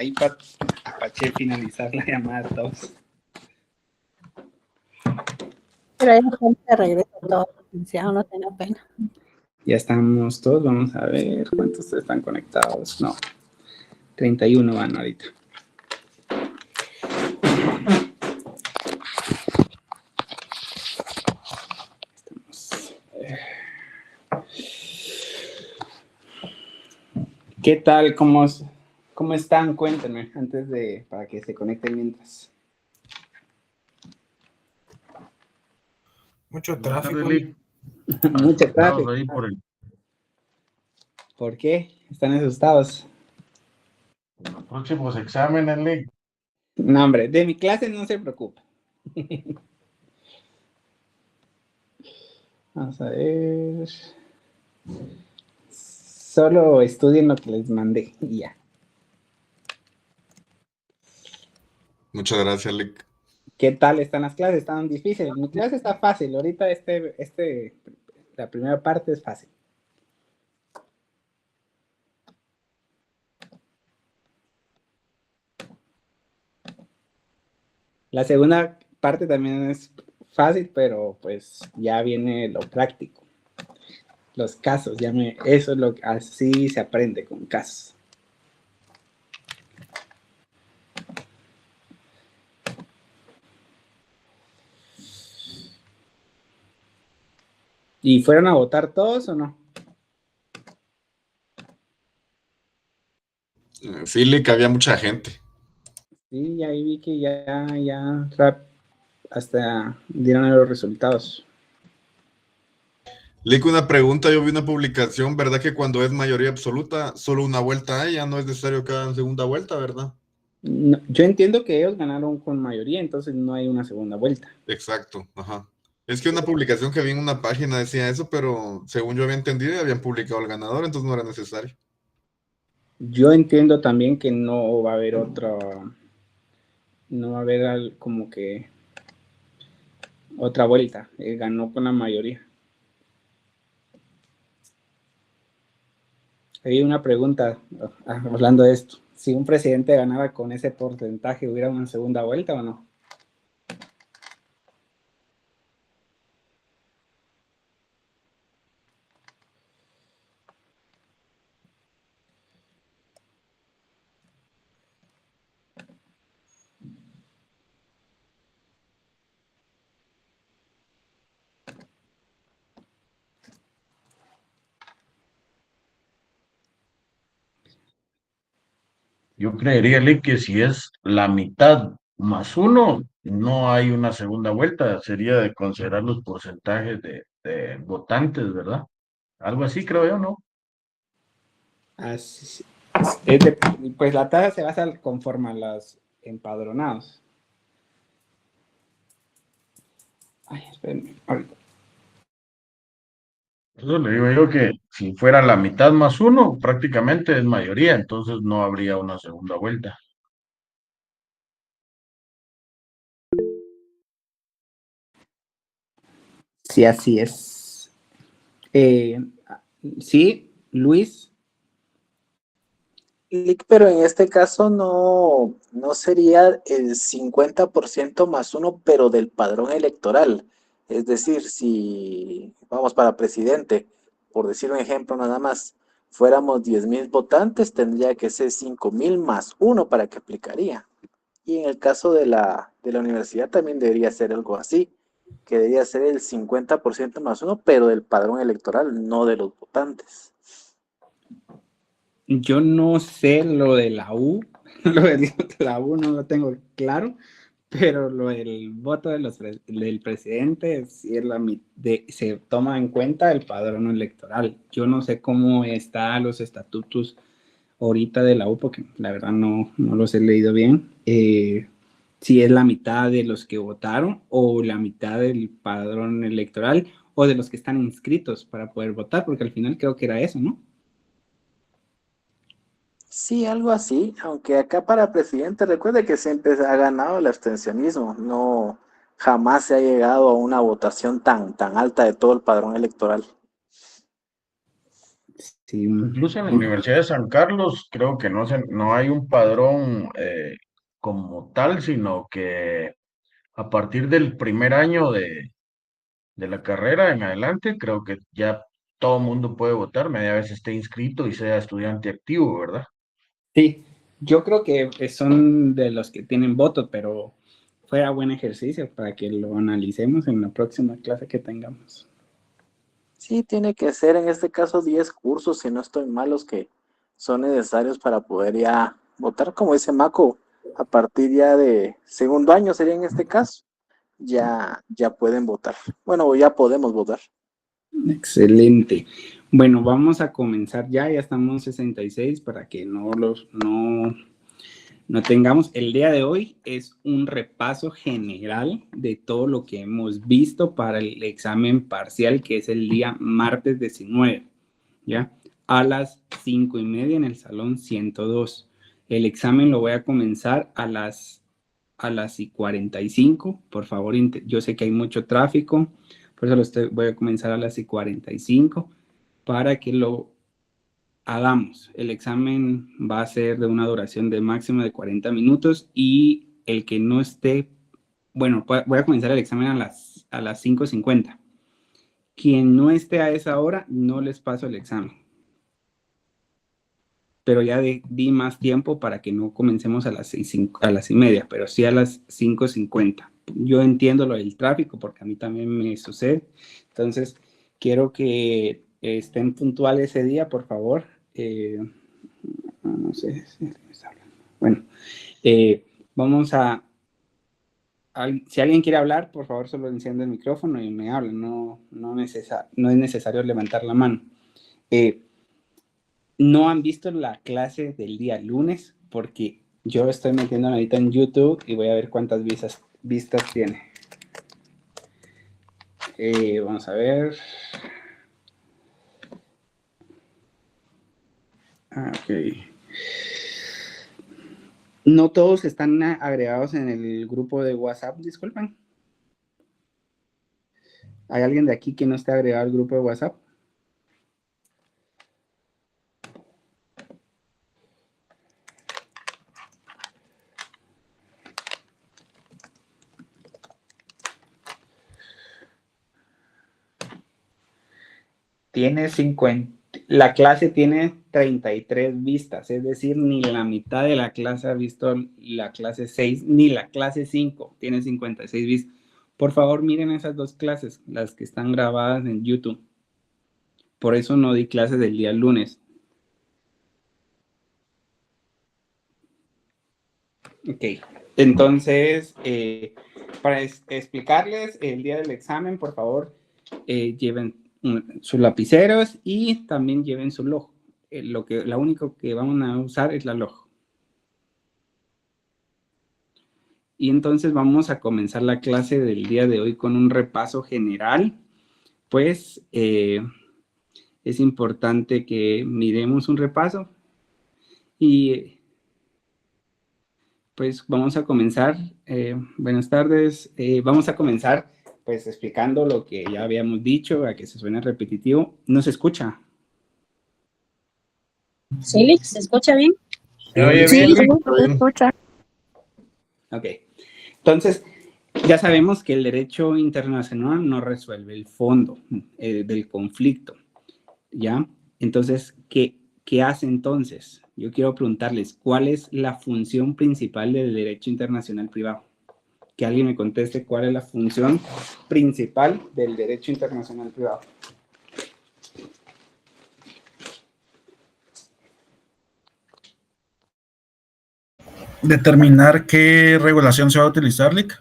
ahí para Apache finalizar la llamada a todos. Pero hay gente de regreso todos, no tenga pena. Ya estamos todos, vamos a ver cuántos están conectados. No, 31 van ahorita. ¿Qué tal? ¿Cómo están? Cuéntenme antes de para que se conecten mientras. Mucho tráfico. Mucho tráfico. Ahí ¿Por qué? ¿Están asustados? Los próximos exámenes, Lee. No, hombre, de mi clase no se preocupa. Vamos a ver. Solo estudien lo que les mandé y ya. Muchas gracias, Lick. ¿Qué tal están las clases? ¿Están difíciles? Mi clase está fácil. Ahorita la primera parte es fácil. La segunda parte también es fácil, pero pues ya viene lo práctico. Los casos, eso es lo que así se aprende con casos. ¿Y fueron a votar todos o no? Sí, Lick, había mucha gente. Sí, ahí vi que ya hasta dieron los resultados. Lick, una pregunta, yo vi una publicación, ¿verdad que cuando es mayoría absoluta, solo una vuelta hay, ya no es necesario que hagan segunda vuelta, ¿verdad? No, yo entiendo que ellos ganaron con mayoría, entonces no hay una segunda vuelta. Exacto, ajá. Es que una publicación que vi en una página decía eso, pero según yo había entendido, ya habían publicado al ganador, entonces no era necesario. Yo entiendo también que no va a haber no va a haber como que otra vuelta. Ganó con la mayoría. Hay una pregunta hablando de esto. Si un presidente ganaba con ese porcentaje, ¿hubiera una segunda vuelta o no? Yo creería, Lee, que si es la mitad más uno, no hay una segunda vuelta. Sería de considerar los porcentajes de votantes, ¿verdad? Algo así, creo yo, ¿no? Así, pues la tasa se basa conforme a los empadronados. Ay, espérenme, ahorita. Eso le digo yo que si fuera la mitad más uno, prácticamente es mayoría, entonces no habría una segunda vuelta. Sí, así es. Sí, Luis. Pero en este caso no sería el 50% más uno, pero del padrón electoral. Es decir, si vamos para presidente, por decir un ejemplo nada más, fuéramos 10,000 votantes, tendría que ser 5,000 más uno para que aplicaría. Y en el caso de la universidad también debería ser algo así, que debería ser el 50% más uno, pero del padrón electoral, no de los votantes. Yo no sé lo de la U, lo de la U no lo tengo claro, pero lo del voto del presidente sí se toma en cuenta el padrón electoral. Yo no sé cómo están los estatutos ahorita de la U, porque la verdad no los he leído bien. Si es la mitad de los que votaron o la mitad del padrón electoral o de los que están inscritos para poder votar, porque al final creo que era eso, ¿no? Sí, algo así, aunque acá para presidente recuerde que siempre ha ganado el abstencionismo, no jamás se ha llegado a una votación tan alta de todo el padrón electoral. Sí, Incluso en la Universidad de San Carlos creo que no hay un padrón como tal, sino que a partir del primer año de la carrera en adelante, creo que ya todo mundo puede votar, media vez esté inscrito y sea estudiante activo, ¿verdad? sí, yo creo que son de los que tienen votos, pero fue a buen ejercicio para que lo analicemos en la próxima clase que tengamos. Sí, tiene que ser en este caso 10 cursos, si no estoy mal, los que son necesarios para poder ya votar, como dice Maco, a partir ya de segundo año sería en este caso, ya pueden votar. Bueno, ya podemos votar. Excelente. Bueno, vamos a comenzar ya estamos 66 para que no tengamos. El día de hoy es un repaso general de todo lo que hemos visto para el examen parcial, que es el día martes 19, ¿ya? A las 5:30 en el salón 102. El examen lo voy a comenzar a las 45. Por favor, yo sé que hay mucho tráfico, por eso voy a comenzar a las 45 para que lo hagamos. El examen va a ser de una duración de máximo de 40 minutos y el que no esté, bueno, voy a comenzar el examen a las 5:50. Quien no esté a esa hora, no les paso el examen. Pero ya di más tiempo para que no comencemos a las 6:30, pero sí a las 5:50. Yo entiendo lo del tráfico porque a mí también me sucede. Entonces, quiero que estén puntuales ese día, por favor. No sé si me está hablando. Bueno, vamos si alguien quiere hablar, por favor, solo enciende el micrófono y me habla. No es necesario levantar la mano. No han visto la clase del día lunes porque yo estoy metiéndome ahorita en YouTube y voy a ver cuántas vistas tiene. Vamos a ver. Ok. No todos están agregados en el grupo de WhatsApp, disculpen. ¿Hay alguien de aquí que no esté agregado al grupo de WhatsApp? La clase tiene 33 vistas, es decir, ni la mitad de la clase ha visto la clase 6, ni la clase 5, tiene 56 vistas. Por favor, miren esas dos clases, las que están grabadas en YouTube. Por eso no di clases del día lunes. Ok, entonces, para explicarles el día del examen, por favor, lleven sus lapiceros y también lleven su log. La único que vamos a usar es la log. Y entonces vamos a comenzar la clase del día de hoy con un repaso general. Pues es importante que miremos un repaso y pues vamos a comenzar. Buenas tardes. Vamos a comenzar pues explicando lo que ya habíamos dicho, a que se suene repetitivo. ¿No se escucha? ¿Sí, ¿se escucha bien? ¿Se oye Sí, bien, sí, Lick? se escucha. Ok. Entonces, ya sabemos que el derecho internacional no resuelve el fondo del conflicto, ¿ya? Entonces, ¿qué hace entonces? Yo quiero preguntarles, ¿cuál es la función principal del derecho internacional privado? Que alguien me conteste cuál es la función principal del derecho internacional privado. Determinar qué regulación se va a utilizar, Lick.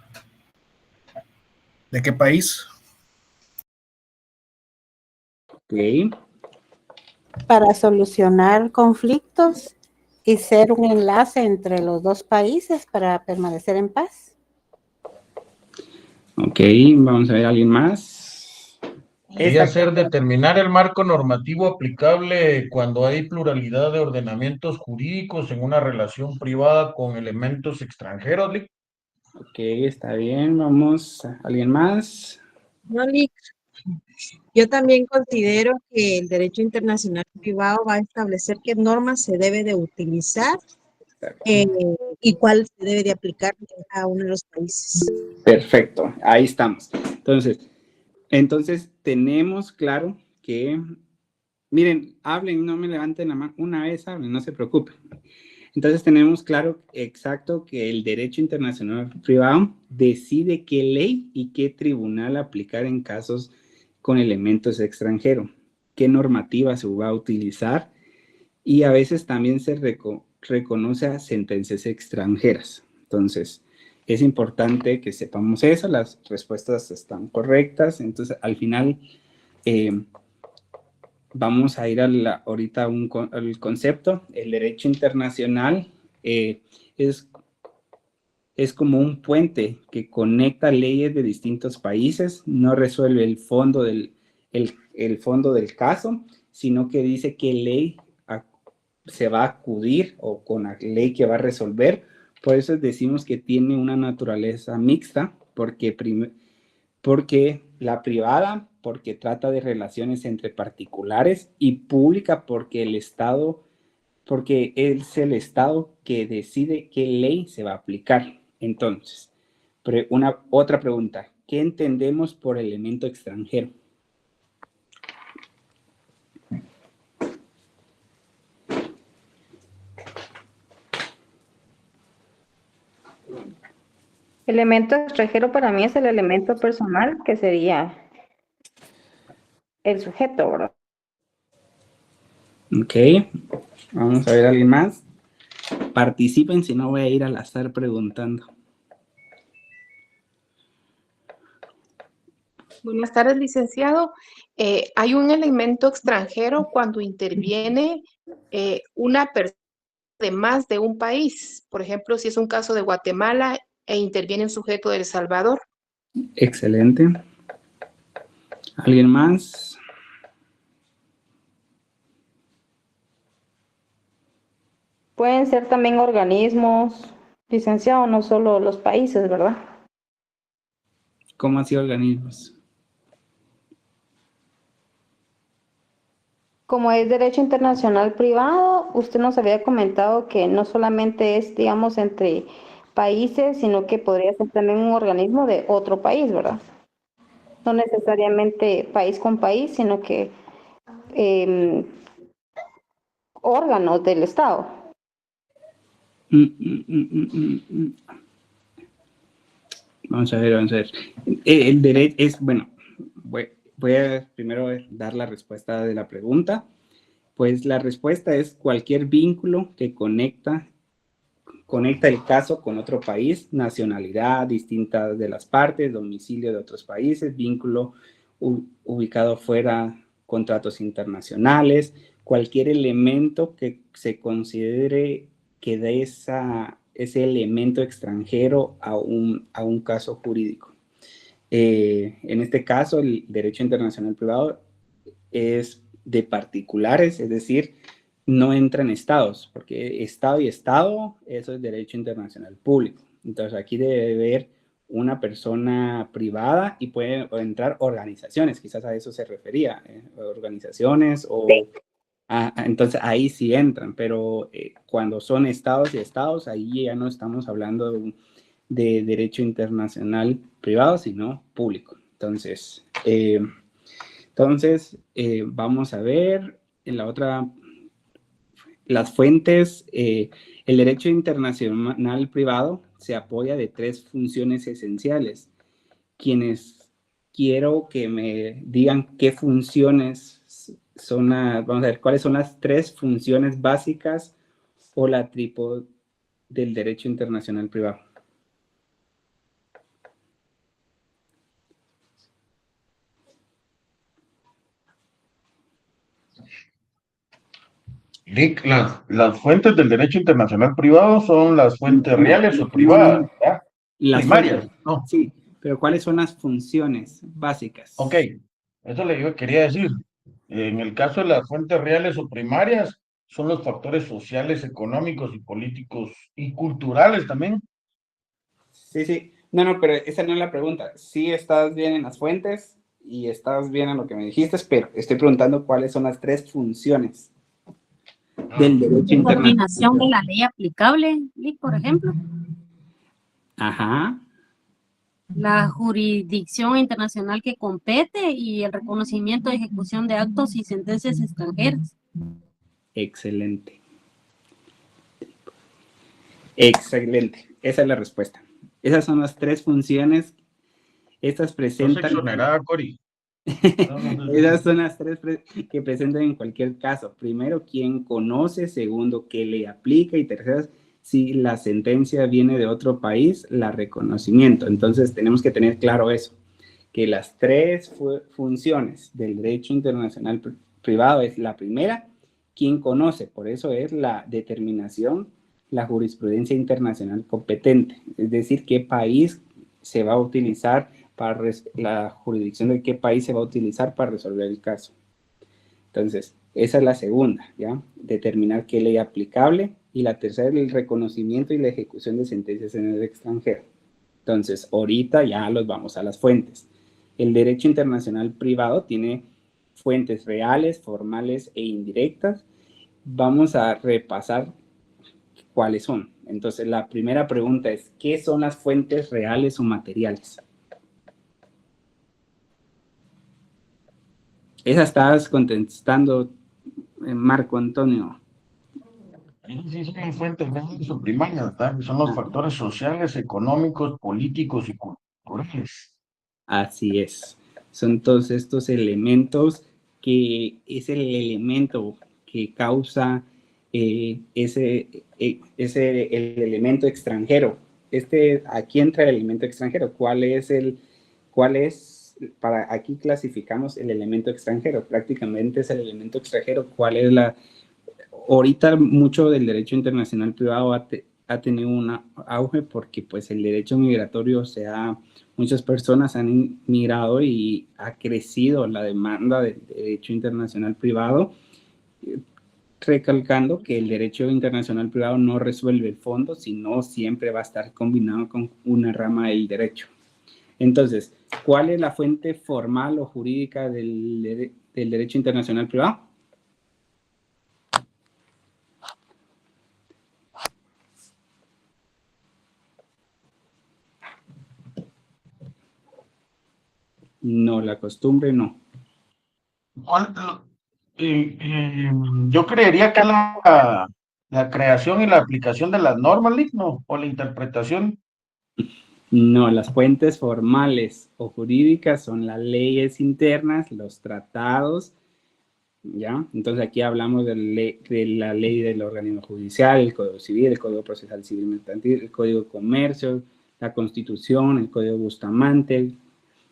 ¿De qué país? Ok. Para solucionar conflictos y ser un enlace entre los dos países para permanecer en paz. Ok, vamos a ver a alguien más. Podría ser determinar el marco normativo aplicable cuando hay pluralidad de ordenamientos jurídicos en una relación privada con elementos extranjeros, Lick. Ok, está bien, vamos. ¿Alguien más? No, Lick. Yo también considero que el derecho internacional privado va a establecer qué normas se debe de utilizar eh, y cuál se debe de aplicar en cada uno de los países. Perfecto, ahí estamos. Entonces tenemos claro que, miren, hablen, no me levanten la mano, una vez hablen, no se preocupen. Entonces tenemos claro exacto que el derecho internacional privado decide qué ley y qué tribunal aplicar en casos con elementos extranjeros, qué normativa se va a utilizar y a veces también se reconoce a sentencias extranjeras. Entonces, es importante que sepamos eso, las respuestas están correctas, entonces al final vamos a ir ahorita al concepto. El derecho internacional es como un puente que conecta leyes de distintos países, no resuelve el fondo del caso, sino que dice qué ley se va a acudir o con la ley que va a resolver. Por eso decimos que tiene una naturaleza mixta, porque la privada, porque trata de relaciones entre particulares, y pública porque porque es el Estado que decide qué ley se va a aplicar. Entonces, otra pregunta, ¿qué entendemos por elemento extranjero? Elemento extranjero para mí es el elemento personal, que sería el sujeto, ¿verdad? Ok, vamos a ver a alguien más. Participen, si no voy a ir al azar preguntando. Buenas tardes, licenciado. Hay un elemento extranjero cuando interviene una persona de más de un país. Por ejemplo, si es un caso de Guatemala e interviene un sujeto de El Salvador. Excelente. ¿Alguien más? Pueden ser también organismos, licenciado, no solo los países, ¿verdad? ¿Cómo así organismos? Como es derecho internacional privado, usted nos había comentado que no solamente es, digamos, entre países, sino que podría ser también un organismo de otro país, ¿verdad? No necesariamente país con país, sino que órganos del Estado. Vamos a ver. El derecho es, bueno, voy a primero dar la respuesta de la pregunta. Pues la respuesta es cualquier vínculo que conecta el caso con otro país, nacionalidad distinta de las partes, domicilio de otros países, vínculo ubicado fuera, contratos internacionales, cualquier elemento que se considere que dé ese elemento extranjero a un caso jurídico. En este caso, el derecho internacional privado es de particulares, es decir, no entran estados, porque estado y estado, eso es derecho internacional público. Entonces aquí debe haber una persona privada y pueden entrar organizaciones, quizás a eso se refería, organizaciones o... entonces ahí sí entran, pero cuando son estados y estados, ahí ya no estamos hablando de derecho internacional privado, sino público. Entonces, vamos a ver en la otra, las fuentes. El derecho internacional privado se apoya de tres funciones esenciales. Quienes quiero que me digan qué funciones son, vamos a ver, cuáles son las tres funciones básicas o la trípode del derecho internacional privado. Rick, las fuentes del derecho internacional privado son las fuentes reales o privadas, ¿verdad? Las Primarias, fuentes, ¿no? sí, pero ¿cuáles son las funciones básicas? Ok, eso le quería decir. En el caso de las fuentes reales o primarias, son los factores sociales, económicos y políticos y culturales también. Sí. No, pero esa no es la pregunta. Sí estás bien en las fuentes y estás bien en lo que me dijiste, pero estoy preguntando cuáles son las 3 funciones del derecho internacional. Coordinación de la ley aplicable, por ejemplo. Ajá. La jurisdicción internacional que compete y el reconocimiento de ejecución de actos y sentencias extranjeras. Excelente. Excelente. Esa es la respuesta. Esas son las 3 funciones. Estas presentan... No se exoneraba, Cori. Esas son las 3 que presentan en cualquier caso. Primero, quién conoce. Segundo, qué le aplica. Y tercero, si la sentencia viene de otro país, la reconocimiento. Entonces, tenemos que tener claro eso, que las 3 funciones del derecho internacional privado es la primera, quién conoce. Por eso es la determinación, la jurisprudencia internacional competente. Es decir, qué país se va a utilizar para la jurisdicción de qué país se va a utilizar para resolver el caso. Entonces, esa es la segunda, ¿ya? Determinar qué ley aplicable. Y la tercera es el reconocimiento y la ejecución de sentencias en el extranjero. Entonces, ahorita ya los vamos a las fuentes. El derecho internacional privado tiene fuentes reales, formales e indirectas. Vamos a repasar cuáles son. Entonces, la primera pregunta es, ¿qué son las fuentes reales o materiales? Esa estás contestando, Marco Antonio. Sí, son fuentes reales o primarias, ¿verdad? Son los factores sociales, económicos, políticos y culturales. Así es. Son todos estos elementos que es el elemento que causa el elemento extranjero. Aquí entra el elemento extranjero. Aquí clasificamos el elemento extranjero. Prácticamente es el elemento extranjero. Ahorita mucho del derecho internacional privado ha tenido un auge porque pues el derecho migratorio muchas personas han migrado y ha crecido la demanda del derecho internacional privado, recalcando que el derecho internacional privado no resuelve el fondo, sino siempre va a estar combinado con una rama del derecho. Entonces, ¿cuál es la fuente formal o jurídica del derecho internacional privado? No, la costumbre no. Yo creería que la creación y la aplicación de las normas, ¿no? O la interpretación. No, las fuentes formales o jurídicas son las leyes internas, los tratados, ¿ya? Entonces aquí hablamos de la ley del organismo judicial, el Código Civil, el Código Procesal Civil Mercantil, el Código de Comercio, la Constitución, el Código Bustamante.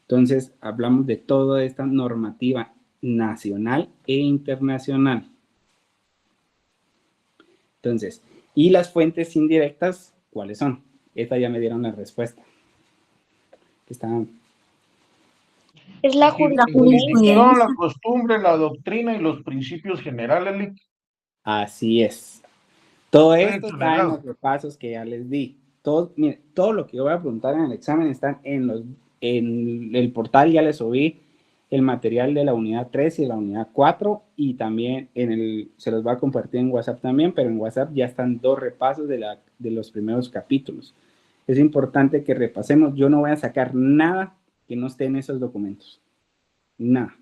Entonces hablamos de toda esta normativa nacional e internacional. Entonces, ¿y las fuentes indirectas cuáles son? Esta ya me dieron la respuesta. Es la jurisprudencia. La costumbre, la doctrina y los principios generales. Así es. Todo esto está en los repasos que ya les di. Todo lo que yo voy a preguntar en el examen está en el portal. Ya les subí el material de la unidad 3 y de la unidad 4 y también se los va a compartir en WhatsApp también, pero en WhatsApp ya están 2 repasos de los primeros capítulos. Es importante que repasemos. Yo no voy a sacar nada que no esté en esos documentos. Nada.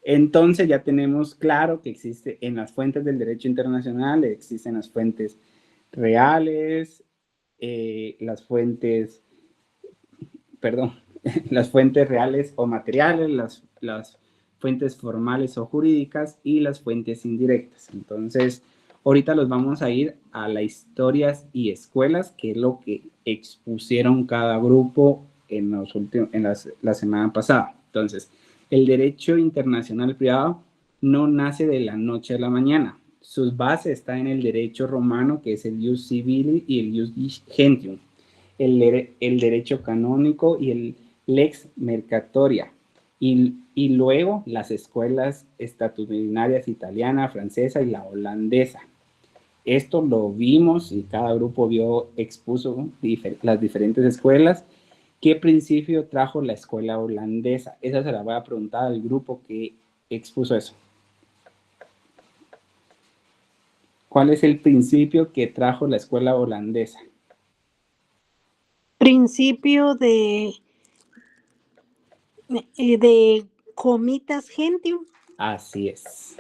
Entonces ya tenemos claro que existe en las fuentes del derecho internacional, existen las fuentes reales, las fuentes reales o materiales, las fuentes formales o jurídicas y las fuentes indirectas. Entonces, ahorita los vamos a ir a las historias y escuelas, que es lo que expusieron cada grupo la semana pasada. Entonces, el derecho internacional privado no nace de la noche a la mañana. Sus bases están en el derecho romano, que es el ius civili y el ius gentium, el derecho canónico y el lex mercatoria. Y luego las escuelas estatudinarias italiana, francesa y la holandesa. Esto lo vimos y cada grupo expuso las diferentes escuelas ¿Qué principio trajo la escuela holandesa? Esa se la voy a preguntar al grupo que expuso eso. ¿Cuál es el principio que trajo la escuela holandesa? Principio de comitas gentium. Así es.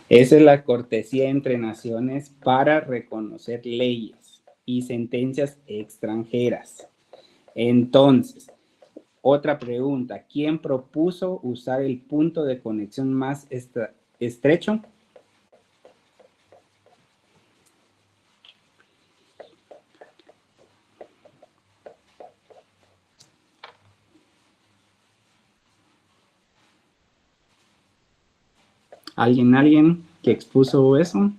Esa es la cortesía entre naciones para reconocer leyes y sentencias extranjeras. Entonces, otra pregunta. ¿Quién propuso usar el punto de conexión más estrecho? ¿Alguien que expuso eso?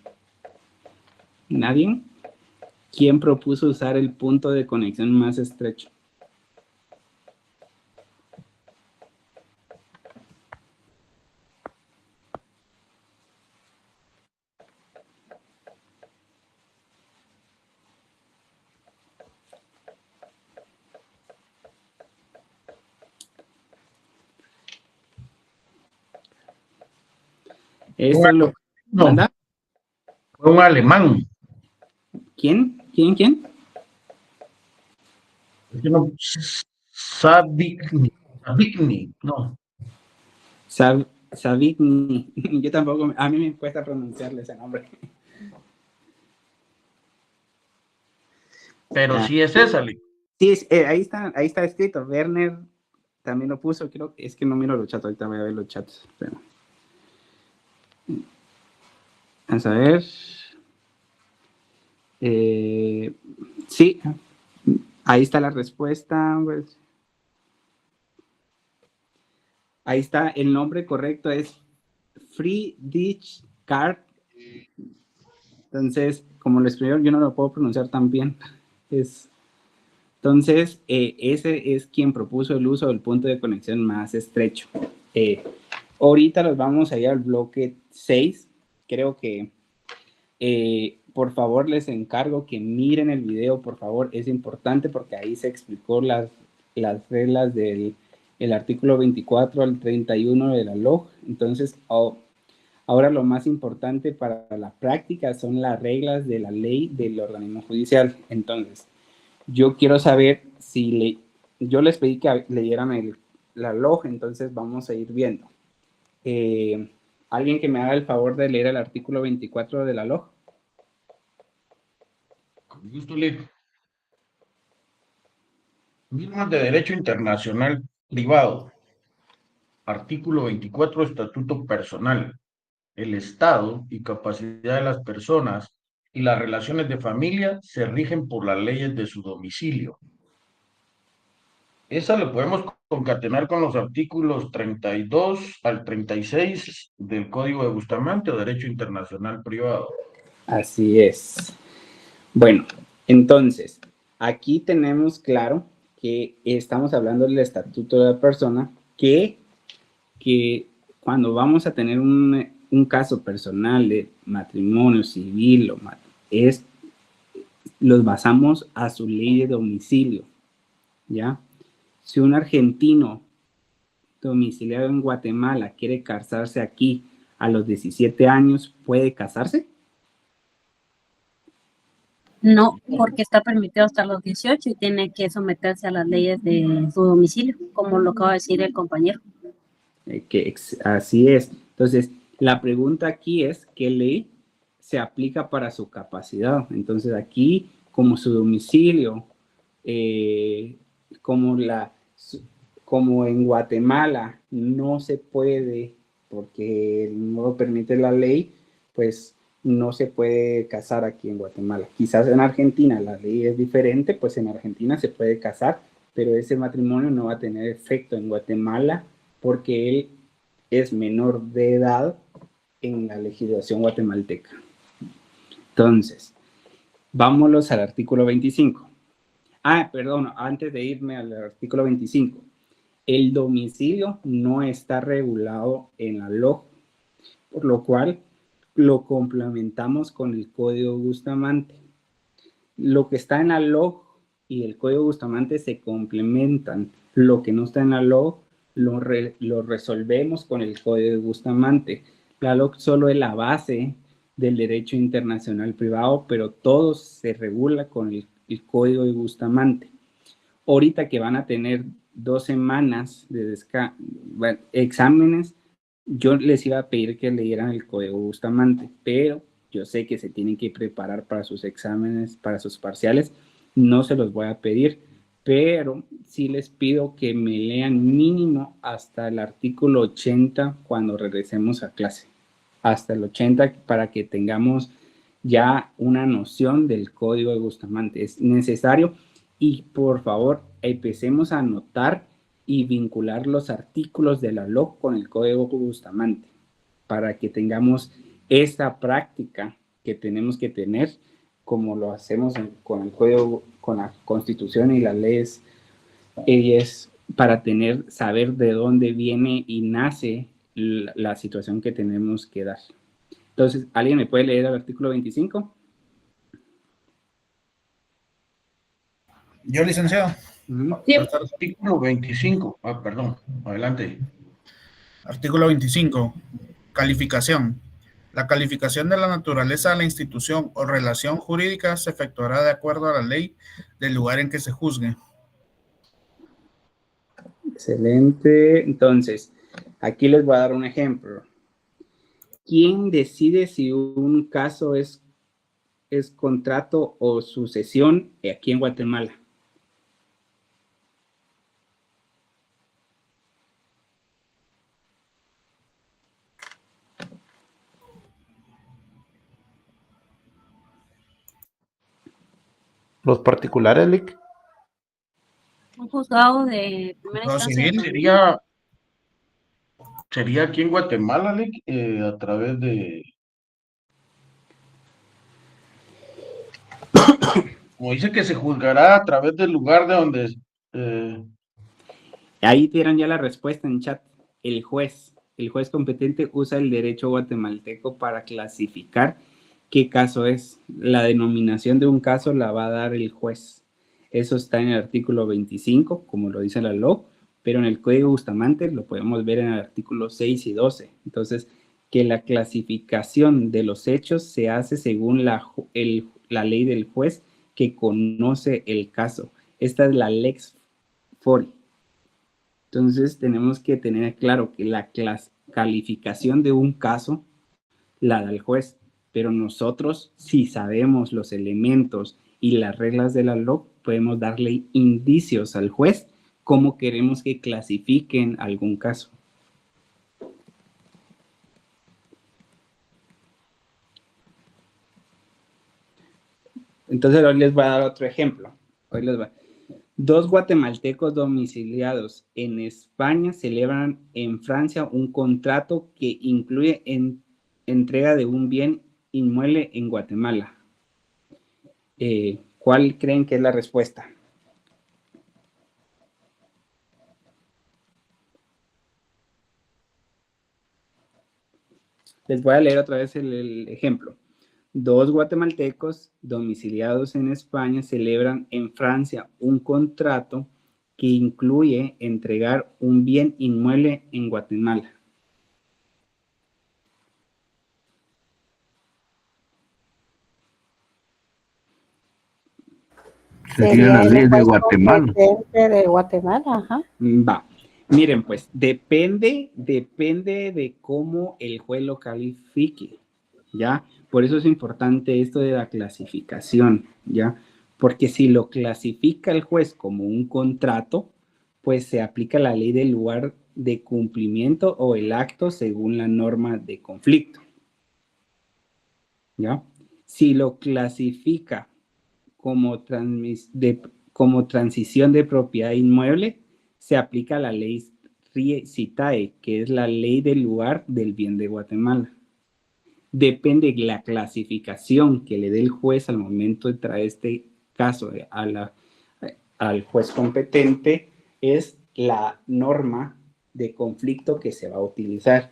¿Nadie? ¿Quién propuso usar el punto de conexión más estrecho? Eso es lo... No, ¿Manda? fue un alemán. ¿Quién? Es que no, Savigny, no. Savigny. Yo tampoco, a mí me cuesta pronunciarle ese nombre. Pero sí es esa, Lick. Sí, ahí está escrito. Werner también lo puso, creo. Es que no miro los chats, ahorita voy a ver los chats. Pero... Vamos a ver. Sí, ahí está la respuesta. Pues. Ahí está, el nombre correcto es Friedrich Karl. Entonces, como lo escribió, yo no lo puedo pronunciar tan bien. Entonces, ese es quien propuso el uso del punto de conexión más estrecho. Ahorita los vamos a ir al bloque 6. Creo que, por favor, les encargo que miren el video, por favor. Es importante porque ahí se explicó las reglas del artículo 24 al 31 de la LOG. Entonces, ahora lo más importante para la práctica son las reglas de la ley del organismo judicial. Entonces, yo quiero saber si yo les pedí que leyeran la LOG, entonces vamos a ir viendo. ¿Alguien que me haga el favor de leer el artículo 24 de la LOG? Con gusto, Lick. Normas de Derecho Internacional Privado. Artículo 24, Estatuto Personal. El Estado y capacidad de las personas y las relaciones de familia se rigen por las leyes de su domicilio. Esa lo podemos concatenar con los artículos 32 al 36 del Código de Bustamante o Derecho Internacional Privado. Así es. Bueno, entonces, aquí tenemos claro que estamos hablando del Estatuto de la Persona, que cuando vamos a tener un caso personal de matrimonio civil, los basamos a su ley de domicilio, ¿ya? Si un argentino domiciliado en Guatemala quiere casarse aquí a los 17 años, ¿puede casarse? No, porque está permitido hasta los 18 y tiene que someterse a las leyes de su domicilio, como lo acaba de decir el compañero. Así es. Entonces, la pregunta aquí es, ¿qué ley se aplica para su capacidad? Entonces, aquí, como su domicilio, como en Guatemala no se puede, porque no lo permite la ley, pues no se puede casar aquí en Guatemala. Quizás en Argentina la ley es diferente, pues en Argentina se puede casar, pero ese matrimonio no va a tener efecto en Guatemala porque él es menor de edad en la legislación guatemalteca. Entonces, vámonos al artículo 25. Perdón, antes de irme al artículo 25. El domicilio no está regulado en la LOG, por lo cual lo complementamos con el Código Bustamante. Lo que está en la LOG y el Código Bustamante se complementan. Lo que no está en la LOC lo resolvemos con el Código Bustamante. La LOC solo es la base del derecho internacional privado, pero todo se regula con el Código de Bustamante. Ahorita que van a tener 2 semanas de exámenes, yo les iba a pedir que leyeran el Código Bustamante, pero yo sé que se tienen que preparar para sus exámenes, para sus parciales, no se los voy a pedir, pero sí les pido que me lean mínimo hasta el artículo 80 cuando regresemos a clase, hasta el 80 para que tengamos ya una noción del Código de Bustamante. Es necesario y por favor empecemos a anotar y vincular los artículos de la LOC con el Código Bustamante para que tengamos esta práctica que tenemos que tener como lo hacemos con el Código, con la Constitución y las leyes, es para saber de dónde viene y nace la situación que tenemos que dar. Entonces, ¿alguien me puede leer el artículo 25? Yo, licenciado. Sí. Artículo 25. Perdón, adelante. Artículo 25. Calificación. La calificación de la naturaleza de la institución o relación jurídica se efectuará de acuerdo a la ley del lugar en que se juzgue. Excelente. Entonces, aquí les voy a dar un ejemplo. ¿Quién decide si un caso es contrato o sucesión aquí en Guatemala? Los particulares, Lic. Un juzgado de primera instancia. Sería aquí en Guatemala, Lic, a través de... Como dice que se juzgará a través del lugar de donde... Ahí dieron ya la respuesta en chat. El juez competente usa el derecho guatemalteco para clasificar qué caso es. La denominación de un caso la va a dar el juez. Eso está en el artículo 25, como lo dice la LOC, pero en el Código Bustamante lo podemos ver en el artículo 6 y 12. Entonces, que la clasificación de los hechos se hace según la ley del juez que conoce el caso. Esta es la Lex Fori. Entonces, tenemos que tener claro que la calificación de un caso la da el juez, pero nosotros, si sabemos los elementos y las reglas de la LOC, podemos darle indicios al juez cómo queremos que clasifiquen algún caso. Entonces, hoy les voy a dar otro ejemplo. 2 guatemaltecos domiciliados en España celebran en Francia un contrato que incluye entrega de un bien inmueble en Guatemala. ¿Cuál creen que es la respuesta? Les voy a leer otra vez el ejemplo. 2 guatemaltecos domiciliados en España celebran en Francia un contrato que incluye entregar un bien inmueble en Guatemala. Sería la ley de Guatemala. De Guatemala, ajá. Va. Miren, pues, depende de cómo el juez lo califique, ¿ya? Por eso es importante esto de la clasificación, ¿ya? Porque si lo clasifica el juez como un contrato, pues se aplica la ley del lugar de cumplimiento o el acto según la norma de conflicto, ¿ya? Si lo clasifica como transición de propiedad inmueble, se aplica la ley CITAE, que es la ley del lugar del bien de Guatemala. Depende de la clasificación que le dé el juez al momento de traer este caso al juez competente, es la norma de conflicto que se va a utilizar.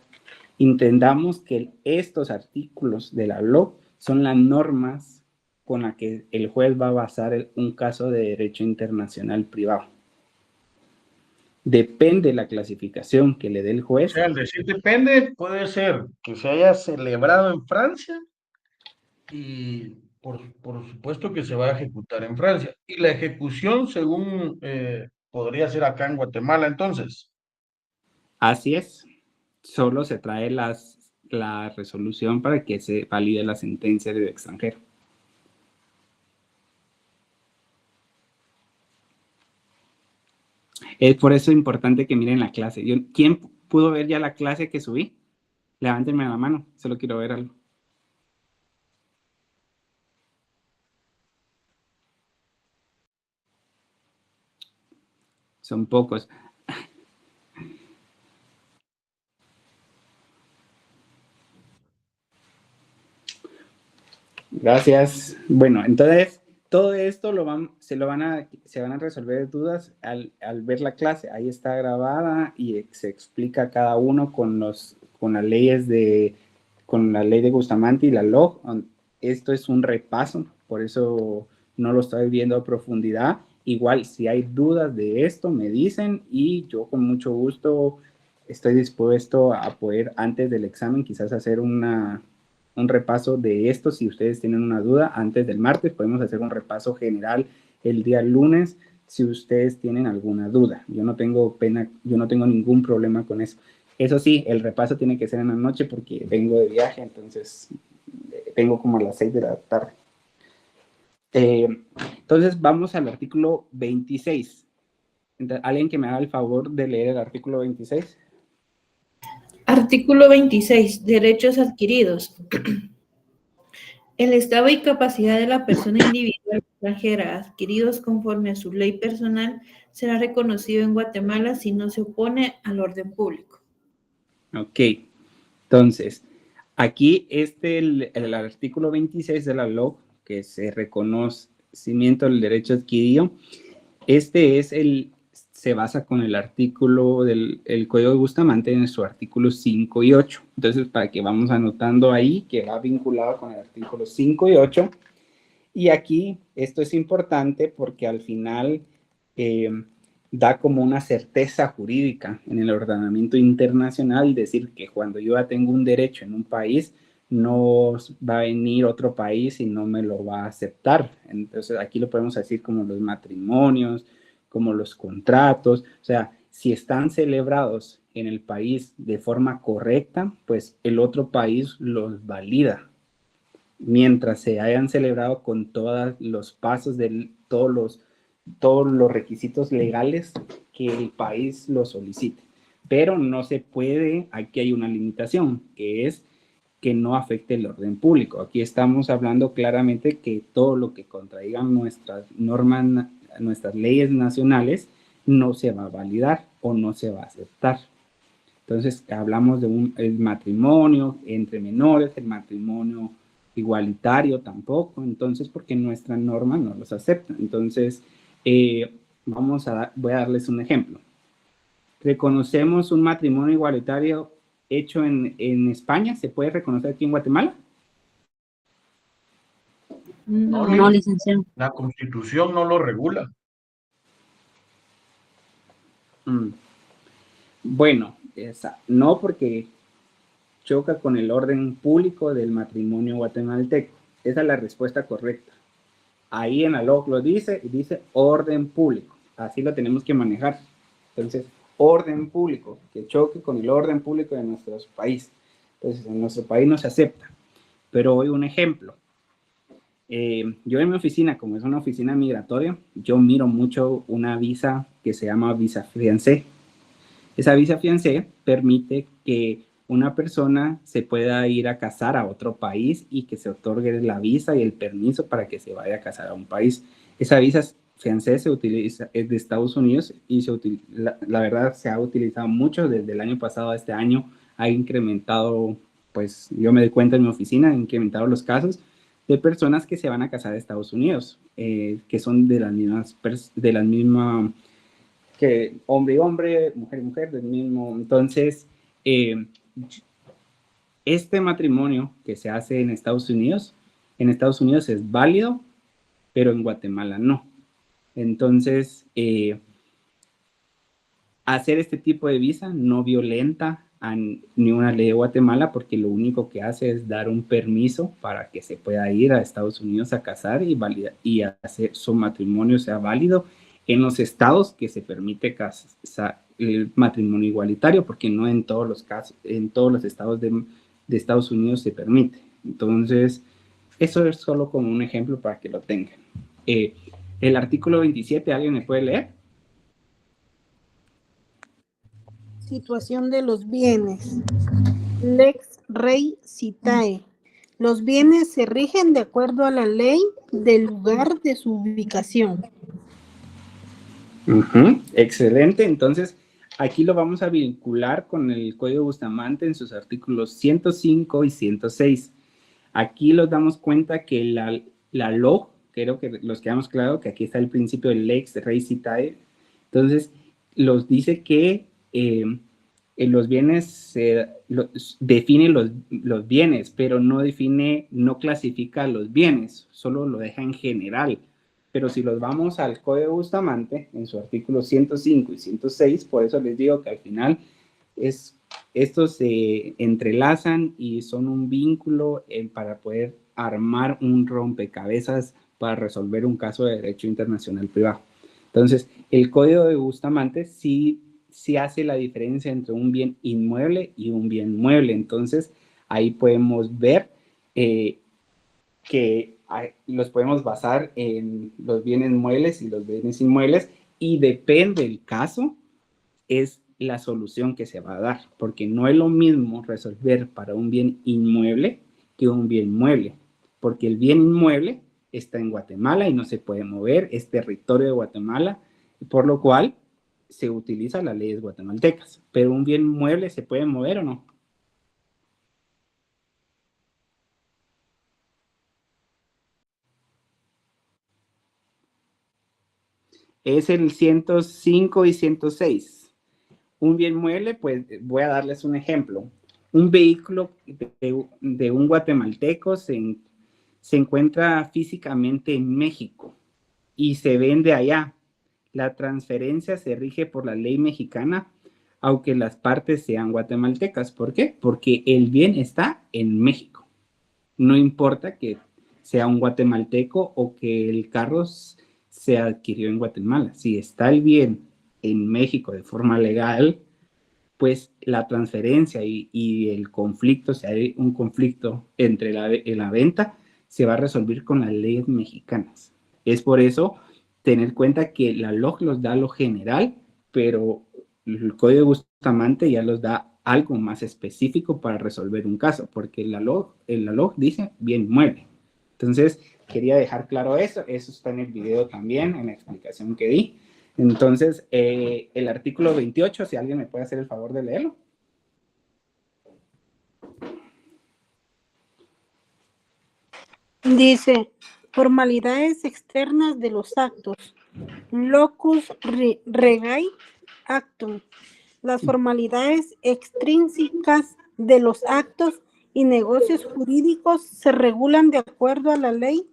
Entendamos que estos artículos de la LOC son las normas con la que el juez va a basar un caso de derecho internacional privado. Depende la clasificación que le dé el O juez. sea, al decir depende, puede ser que se haya celebrado en Francia y por supuesto que se va a ejecutar en Francia. Y la ejecución, según podría ser acá en Guatemala, entonces. Así es. Solo se trae la resolución para que se valide la sentencia del extranjero. Es por eso importante que miren la clase. ¿Quién pudo ver ya la clase que subí? Levántenme la mano, solo quiero ver algo. Son pocos. Gracias. Bueno, entonces todo esto se van a resolver dudas al ver la clase. Ahí está grabada y se explica cada uno con la ley de Bustamante y la LOG. Esto es un repaso, por eso no lo estoy viendo a profundidad. Igual, si hay dudas de esto, me dicen y yo con mucho gusto estoy dispuesto a poder, antes del examen, quizás hacer un repaso de esto. Si ustedes tienen una duda antes del martes, podemos hacer un repaso general el día lunes si ustedes tienen alguna duda. Yo no tengo ningún problema con eso. Eso sí, el repaso tiene que ser en la noche porque vengo de viaje, entonces vengo como a las 6 de la tarde. Entonces vamos al artículo 26. ¿Alguien que me haga el favor de leer el artículo 26? Artículo 26. Derechos adquiridos. El estado y capacidad de la persona individual extranjera adquiridos conforme a su ley personal será reconocido en Guatemala si no se opone al orden público. Ok. Entonces, aquí el artículo 26 de la LOG, que es el reconocimiento del derecho adquirido, se basa con el artículo del Código de Bustamante en su artículo 5 y 8. Entonces, para que vamos anotando ahí, que va vinculado con el artículo 5 y 8. Y aquí, esto es importante porque al final da como una certeza jurídica en el ordenamiento internacional, decir que cuando yo ya tengo un derecho en un país, no va a venir otro país y no me lo va a aceptar. Entonces, aquí lo podemos decir como los matrimonios, como los contratos, o sea, si están celebrados en el país de forma correcta, pues el otro país los valida, mientras se hayan celebrado con todos los pasos de todos los requisitos legales que el país lo solicite. Pero no se puede, aquí hay una limitación, que es que no afecte el orden público. Aquí estamos hablando claramente que todo lo que contradigan nuestras normas, nuestras leyes nacionales, no se va a validar o no se va a aceptar. Entonces, hablamos de el matrimonio entre menores, el matrimonio igualitario tampoco, entonces, porque nuestra norma no los acepta. Entonces, voy a darles un ejemplo. ¿Reconocemos un matrimonio igualitario hecho en España? ¿Se puede reconocer aquí en Guatemala? No, licenciado. La Constitución no lo regula. Bueno, no, porque choca con el orden público del matrimonio guatemalteco. Esa es la respuesta correcta. Ahí en la LOG lo dice, y dice orden público. Así lo tenemos que manejar. Entonces, orden público, que choque con el orden público de nuestro país. Entonces, en nuestro país no se acepta. Pero hoy un ejemplo. Yo en mi oficina, como es una oficina migratoria, yo miro mucho una visa que se llama visa fiancé. Esa visa fiancé permite que una persona se pueda ir a casar a otro país y que se otorgue la visa y el permiso para que se vaya a casar a un país. Esa visa fiancé es de Estados Unidos y la verdad se ha utilizado mucho desde el año pasado a este año. Ha incrementado, pues yo me doy cuenta en mi oficina, ha incrementado los casos de personas que se van a casar a Estados Unidos, que son de las mismas, que hombre y hombre, mujer y mujer, del mismo. Entonces, este matrimonio que se hace en Estados Unidos en Estados Unidos es válido, pero en Guatemala no. Entonces, hacer este tipo de visa no violenta a ni una ley de Guatemala, porque lo único que hace es dar un permiso para que se pueda ir a Estados Unidos a casar y hacer su matrimonio sea válido en los estados que se permite el matrimonio igualitario, porque no en todos los casos, en todos los estados de Estados Unidos se permite. Entonces, eso es solo como un ejemplo para que lo tengan. El artículo 27, ¿alguien me puede leer? Situación de los bienes. Lex rei citae. Los bienes se rigen de acuerdo a la ley del lugar de su ubicación. Excelente. Entonces, aquí lo vamos a vincular con el Código Bustamante en sus artículos 105 y 106. Aquí nos damos cuenta que la LOG, creo que los quedamos claro que aquí está el principio del lex rei citae. Entonces, los dice que los bienes define los bienes, pero no clasifica los bienes, solo lo deja en general. Pero si los vamos al Código Bustamante, en su artículo 105 y 106, por eso les digo que al final estos se entrelazan y son un vínculo para poder armar un rompecabezas para resolver un caso de derecho internacional privado. Entonces, el Código de Bustamante sí hace la diferencia entre un bien inmueble y un bien mueble. Entonces, ahí podemos ver que los podemos basar en los bienes muebles y los bienes inmuebles, y depende del caso, es la solución que se va a dar, porque no es lo mismo resolver para un bien inmueble que un bien mueble, porque el bien inmueble está en Guatemala y no se puede mover, es territorio de Guatemala, por lo cual se utiliza las leyes guatemaltecas, pero un bien mueble se puede mover o no. Es el 105 y 106. Un bien mueble, pues voy a darles un ejemplo. Un vehículo de un guatemalteco se encuentra físicamente en México y se vende allá. La transferencia se rige por la ley mexicana, aunque las partes sean guatemaltecas. ¿Por qué? Porque el bien está en México. No importa que sea un guatemalteco o que el carro se adquirió en Guatemala. Si está el bien en México de forma legal, pues la transferencia y el conflicto, si hay un conflicto entre la venta, se va a resolver con las leyes mexicanas. Es por eso tener cuenta que la LOG los da lo general, pero el Código Bustamante ya los da algo más específico para resolver un caso, porque la LOG dice bien mueble. Entonces, quería dejar claro eso está en el video también, en la explicación que di. Entonces, el artículo 28, si alguien me puede hacer el favor de leerlo. Dice, formalidades externas de los actos. Locus regai actum. Las formalidades extrínsecas de los actos y negocios jurídicos se regulan de acuerdo a la ley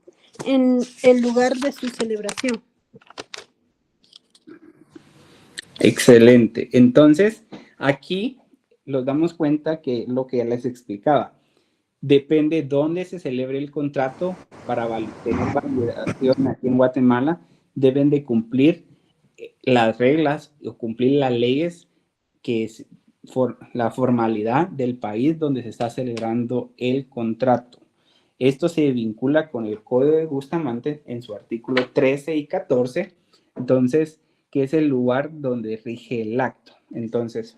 en el lugar de su celebración. Excelente. Entonces, aquí nos damos cuenta que lo que ya les explicaba, depende dónde se celebre el contrato para tener validación aquí en Guatemala, deben de cumplir las reglas o cumplir las leyes que es la formalidad del país donde se está celebrando el contrato. Esto se vincula con el Código de Bustamante en su artículo 13 y 14, entonces, que es el lugar donde rige el acto. Entonces,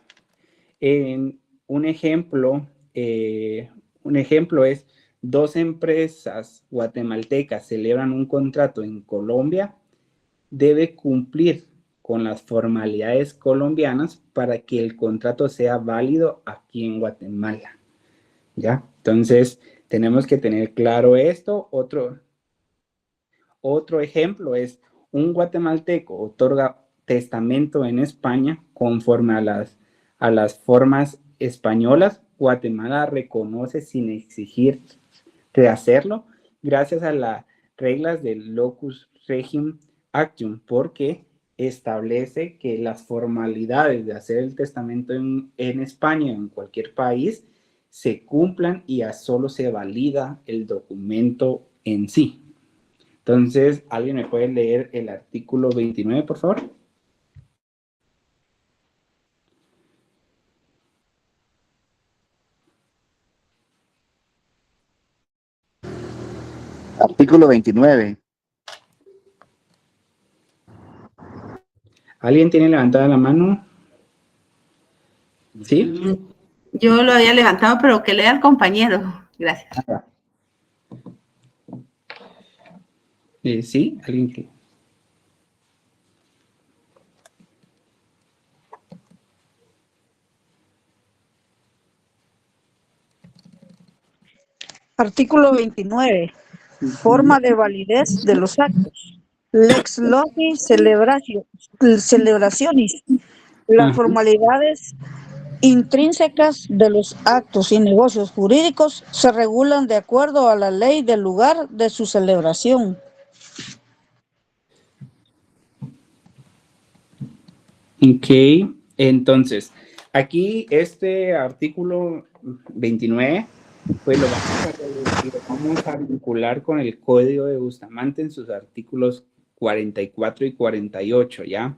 un ejemplo es, dos empresas guatemaltecas celebran un contrato en Colombia, debe cumplir con las formalidades colombianas para que el contrato sea válido aquí en Guatemala. ¿Ya? Entonces, tenemos que tener claro esto. Otro ejemplo es, un guatemalteco otorga testamento en España conforme a las formas españolas. Guatemala reconoce sin exigir de hacerlo gracias a las reglas del locus regim actum, porque establece que las formalidades de hacer el testamento en España o en cualquier país se cumplan y a solo se valida el documento en sí. Entonces, ¿alguien me puede leer el artículo 29, por favor? Artículo 29. ¿Alguien tiene levantada la mano? ¿Sí? Yo lo había levantado, pero que lea el compañero. Gracias. ¿Sí? ¿Alguien que? Artículo 29. Forma de validez de los actos. Lex loci celebracionis. Las formalidades intrínsecas de los actos y negocios jurídicos se regulan de acuerdo a la ley del lugar de su celebración. Ok, entonces, aquí este artículo 29, pues lo vamos a vincular con el Código de Bustamante en sus artículos 44 y 48, ¿ya?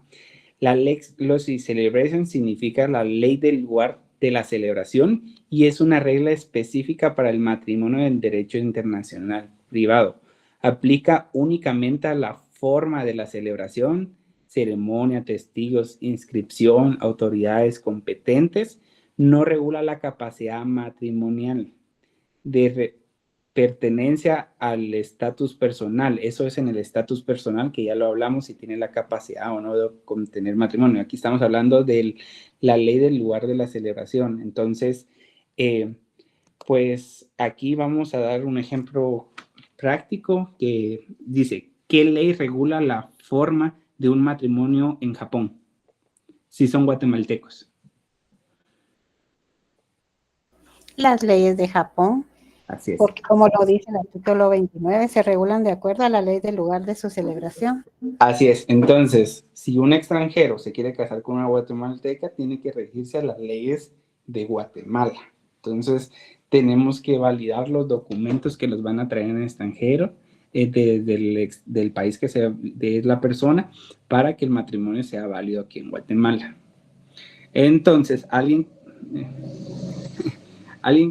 La Lex Loci Celebration significa la ley del lugar de la celebración y es una regla específica para el matrimonio en derecho internacional privado. Aplica únicamente a la forma de la celebración, ceremonia, testigos, inscripción, autoridades competentes. No regula la capacidad matrimonial de pertenencia al estatus personal. Eso es en el estatus personal, que ya lo hablamos, si tiene la capacidad o no de contener matrimonio. Aquí estamos hablando de la ley del lugar de la celebración. Entonces, pues aquí vamos a dar un ejemplo práctico que dice, ¿qué ley regula la forma de un matrimonio en Japón? Si son guatemaltecos. Las leyes de Japón. Así es. Porque como lo dice el artículo 29, se regulan de acuerdo a la ley del lugar de su celebración. Así es. Entonces, si un extranjero se quiere casar con una guatemalteca, tiene que regirse a las leyes de Guatemala. Entonces, tenemos que validar los documentos que los van a traer en el extranjero, del país que sea de la persona, para que el matrimonio sea válido aquí en Guatemala. Entonces, ¿alguien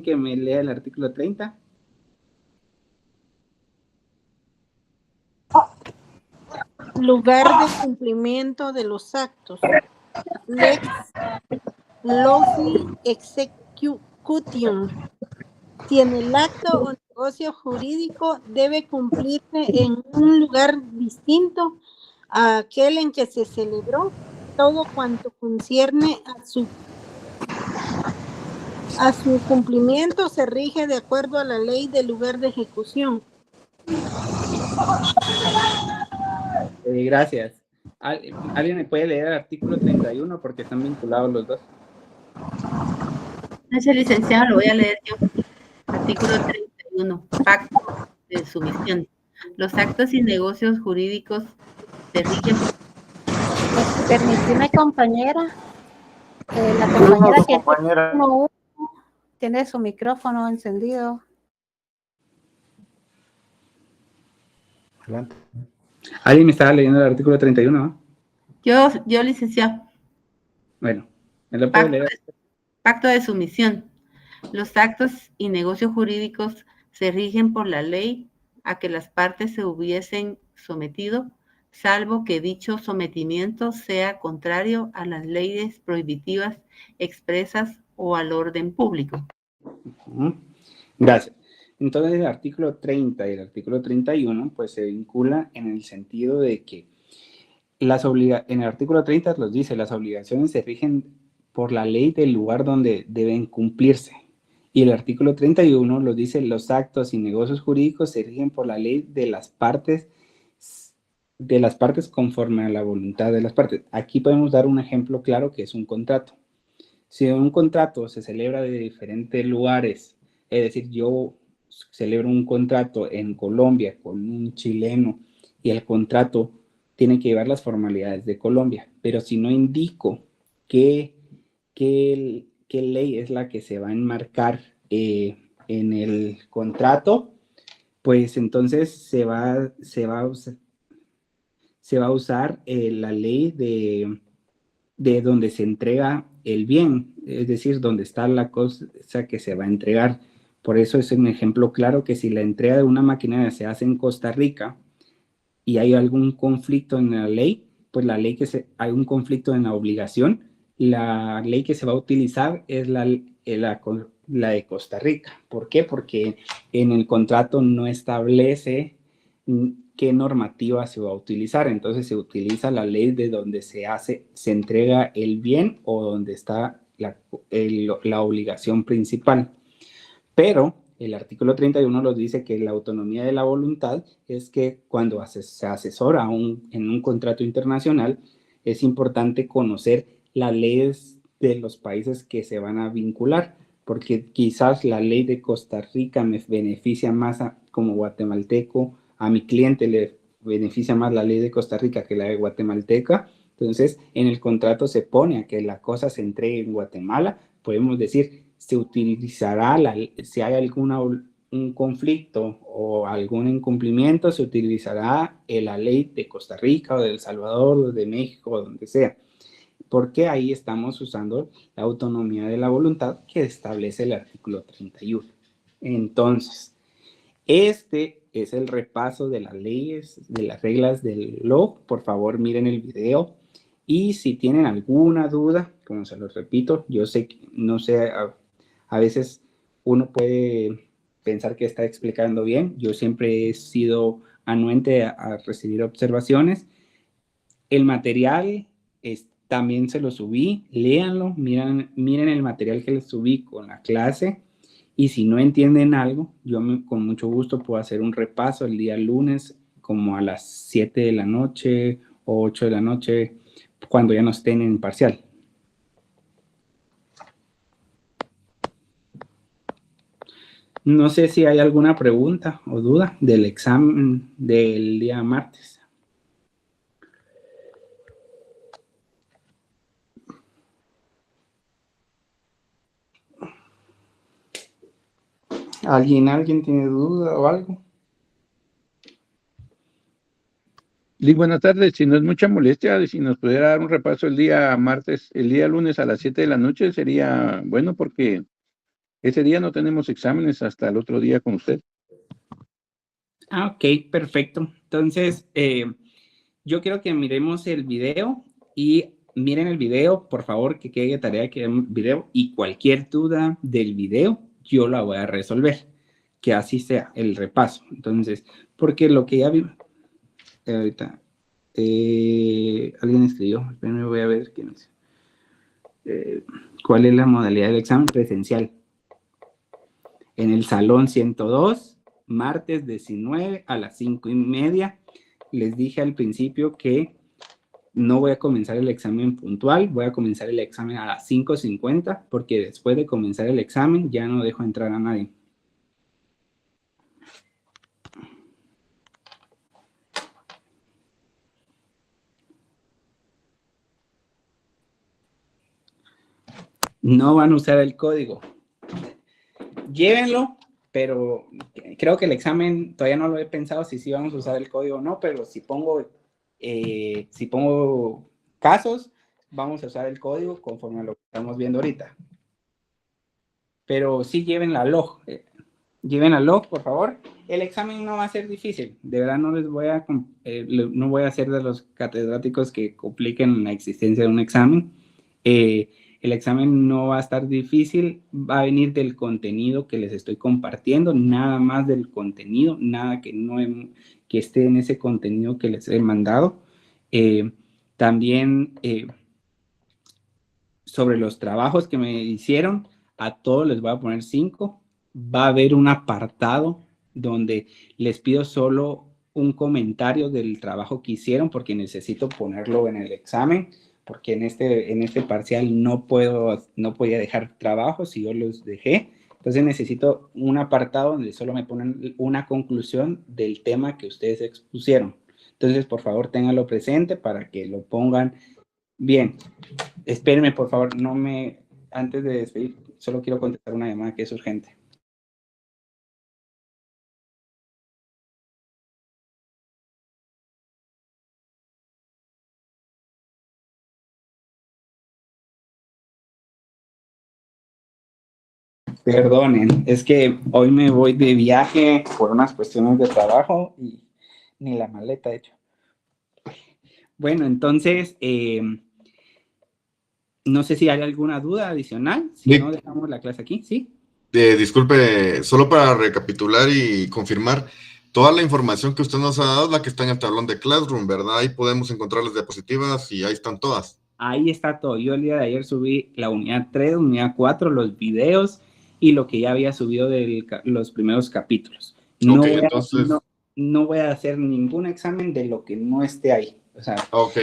que me lea el artículo 30? Lugar de cumplimiento de los actos. Lex loci execution. Si en el acto o negocio jurídico debe cumplirse en un lugar distinto a aquel en que se celebró, todo cuanto concierne a su cumplimiento se rige de acuerdo a la ley del lugar de ejecución. Gracias. ¿Alguien me puede leer el artículo 31? Porque están vinculados los dos. Gracias, licenciado, lo voy a leer yo. Artículo 31. Pacto de sumisión. Los actos y negocios jurídicos se rigen. Permíteme, compañera. La compañera que tiene su micrófono encendido. Adelante. ¿Alguien me estaba leyendo el artículo 31? ¿No? Yo, licenciado. Bueno, ¿me lo puedo leer? Pacto de sumisión. Los actos y negocios jurídicos se rigen por la ley a que las partes se hubiesen sometido, salvo que dicho sometimiento sea contrario a las leyes prohibitivas expresas o al orden público. Gracias. Entonces, el artículo 30 y el artículo 31, pues se vincula en el sentido de que en el artículo 30 los dice, las obligaciones se rigen por la ley del lugar donde deben cumplirse. Y el artículo 31 los dice, los actos y negocios jurídicos se rigen por la ley de las partes conforme a la voluntad de las partes. Aquí podemos dar un ejemplo claro que es un contrato. Si un contrato se celebra de diferentes lugares, es decir, yo celebro un contrato en Colombia con un chileno y el contrato tiene que llevar las formalidades de Colombia, pero si no indico qué ley es la que se va a enmarcar en el contrato, pues entonces se va a usar la ley de donde se entrega el bien, es decir, donde está la cosa que se va a entregar. Por eso es un ejemplo claro que si la entrega de una maquinaria se hace en Costa Rica y hay algún conflicto en la ley, pues hay un conflicto en la obligación, la ley que se va a utilizar es la de Costa Rica. ¿Por qué? Porque en el contrato no establece qué normativa se va a utilizar, entonces se utiliza la ley de donde se entrega el bien o donde está la obligación principal. Pero el artículo 31 nos dice que la autonomía de la voluntad es que cuando se asesora en un contrato internacional, es importante conocer las leyes de los países que se van a vincular, porque quizás la ley de Costa Rica me beneficia más como guatemalteco, a mi cliente le beneficia más la ley de Costa Rica que la de guatemalteca. Entonces, en el contrato se pone a que la cosa se entregue en Guatemala. Podemos decir, se utilizará, si hay un conflicto o algún incumplimiento, se utilizará la ley de Costa Rica o de El Salvador o de México o donde sea. Porque ahí estamos usando la autonomía de la voluntad que establece el artículo 31. Entonces, este es el repaso de las leyes, de las reglas del LOG. Por favor, miren el video. Y si tienen alguna duda, como se los repito, yo sé que, no sé, a veces uno puede pensar que está explicando bien. Yo siempre he sido anuente a recibir observaciones. El material también se lo subí, léanlo, miren el material que les subí con la clase. Y si no entienden algo, yo con mucho gusto puedo hacer un repaso el día lunes, como a las 7 de la noche o 8 de la noche, cuando ya no estén en parcial. No sé si hay alguna pregunta o duda del examen del día martes. ¿Alguien tiene duda o algo? Liz, buenas tardes. Si no es mucha molestia, si nos pudiera dar un repaso el día martes, el día lunes a las 7 de la noche, sería bueno porque ese día no tenemos exámenes hasta el otro día con usted. Ok, perfecto. Entonces, yo quiero que miremos el video y miren el video, por favor, que quede tarea que vean el video y cualquier duda del video, yo la voy a resolver, que así sea el repaso. Entonces, porque lo que ya vi, ahorita, alguien escribió, primero voy a ver quién es. ¿Cuál es la modalidad del examen presencial? En el salón 102, martes 19 a las 5:30. Les dije al principio que no voy a comenzar el examen puntual, voy a comenzar el examen a las 5:50, porque después de comenzar el examen ya no dejo entrar a nadie. No van a usar el código. Llévenlo, pero creo que el examen todavía no lo he pensado si sí vamos a usar el código o no, pero si pongo casos, vamos a usar el código conforme a lo que estamos viendo ahorita. Pero sí lleven la log. Lleven la log, por favor. El examen no va a ser difícil. De verdad no voy a hacer de los catedráticos que compliquen la existencia de un examen. El examen no va a estar difícil, va a venir del contenido que les estoy compartiendo, nada más del contenido, nada que esté en ese contenido que les he mandado. También sobre los trabajos que me hicieron, a todos les voy a poner 5. Va a haber un apartado donde les pido solo un comentario del trabajo que hicieron porque necesito ponerlo en el examen, porque en este parcial no podía dejar trabajos y yo los dejé. Entonces necesito un apartado donde solo me ponen una conclusión del tema que ustedes expusieron. Entonces, por favor, ténganlo presente para que lo pongan bien. Espérenme, por favor, antes de despedir, solo quiero contestar una llamada que es urgente. Perdonen, es que hoy me voy de viaje por unas cuestiones de trabajo y ni la maleta he hecho. Bueno, entonces, no sé si hay alguna duda adicional, si no dejamos la clase aquí, ¿sí? Disculpe, solo para recapitular y confirmar, toda la información que usted nos ha dado es la que está en el tablón de Classroom, ¿verdad? Ahí podemos encontrar las diapositivas y ahí están todas. Ahí está todo. Yo el día de ayer subí la unidad 3, unidad 4, los videos y lo que ya había subido de los primeros capítulos. No, Okay, entonces... no voy a hacer ningún examen de lo que no esté ahí. O sea,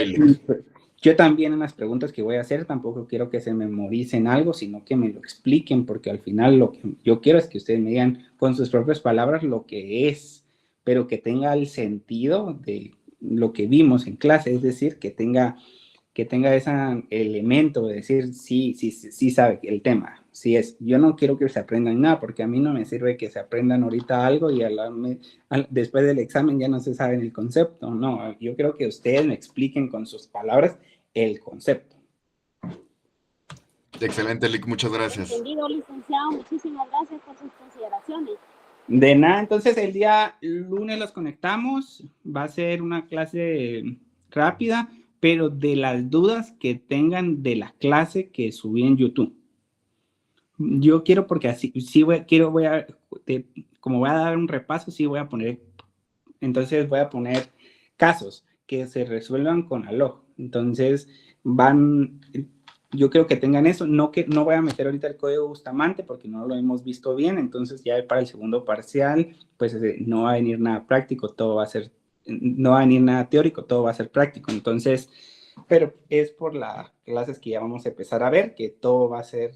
listo. Yo también en las preguntas que voy a hacer tampoco quiero que se memoricen algo, sino que me lo expliquen, porque al final lo que yo quiero es que ustedes me digan con sus propias palabras lo que es, pero que tenga el sentido de lo que vimos en clase, es decir, que tenga ese elemento de decir sí sabe el tema, sí es. Yo no quiero que se aprendan nada, porque a mí no me sirve que se aprendan ahorita algo y después del examen ya no se sabe el concepto. No, yo quiero que ustedes me expliquen con sus palabras el concepto. Excelente, Lick, muchas gracias. Entendido, licenciado. Muchísimas gracias por sus consideraciones. De nada, entonces el día lunes los conectamos, va a ser una clase rápida, pero de las dudas que tengan de la clase que subí en YouTube. Yo quiero, porque así, como voy a dar un repaso, sí voy a poner, entonces voy a poner casos que se resuelvan con ALOG. Entonces, yo creo que tengan eso, no voy a meter ahorita el código Bustamante porque no lo hemos visto bien, entonces ya para el segundo parcial, pues no va a venir nada práctico, no va a venir nada teórico, todo va a ser práctico. Entonces, pero es por las clases que ya vamos a empezar a ver, que todo va a ser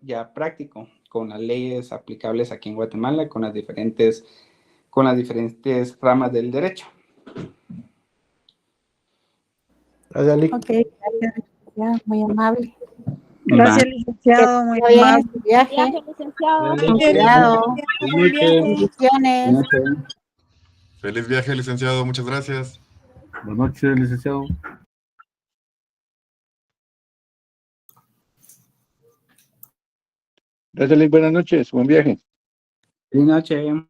ya práctico, con las leyes aplicables aquí en Guatemala, con las diferentes ramas del derecho. Gracias, Lick. Ok, gracias, ya, muy amable. Gracias, licenciado, muy amable. Viaje. Licenciado. Cuidado. Bendiciones. Feliz viaje, licenciado, muchas gracias. Buenas noches, licenciado. Gracias, Lick, buenas noches, buen viaje. Buenas noches.